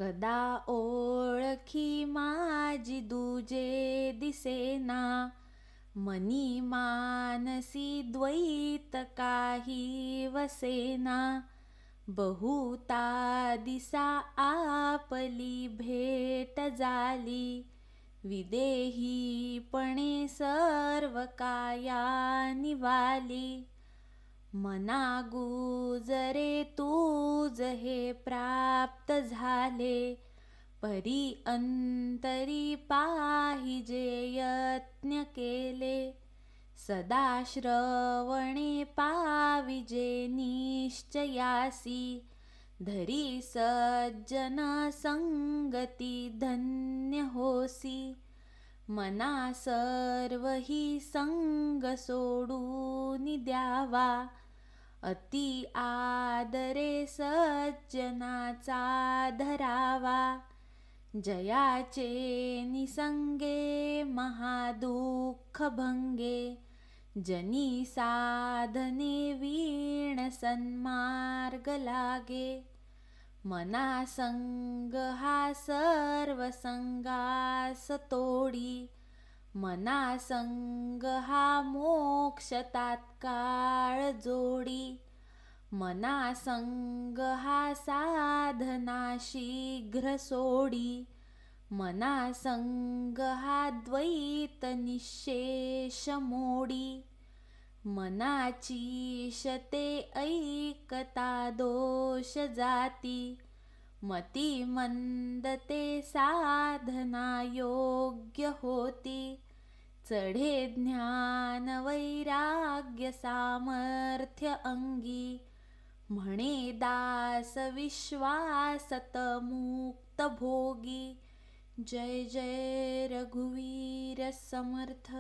कदा ओळखी माझी दुजे दिसेना, मनी मानसी द्वैत काही वसेना. बहुता दिसा आपली भेट झाली, विदेहीपणे सर्व काया निवाली. मना गुजरे तूज हे प्राप्त झाले, परी अंतरी पाहिजे यत्न केले. सदा श्रवणे पाविजे निश्चयासी, धरी सज्जन संगती धन्य होसी. मना सर्व ही संग सोडून द्यावा, अति आदरे सज्जनाचा धरावा. जयाचे निसंगे महादुःख भंगे, जनी साधने वीण सन्मार्ग लागे. मना संग हा सर्व संगास तोडी, मना संग हा मोक्ष तात्काळ जोडी. मना संग हा साधना शीघ्र सोडी, मना संग हा द्वैत निःशेष मोडी. मनाची शते ऐकता दोष जाती, मती मंद ते साधना योग्य होती. चढे ज्ञान वैराग्य सामर्थ्य अंगी, म्हणे दास विश्वासत मुक्त भोगी. जय जय रघुवीर समर्थ.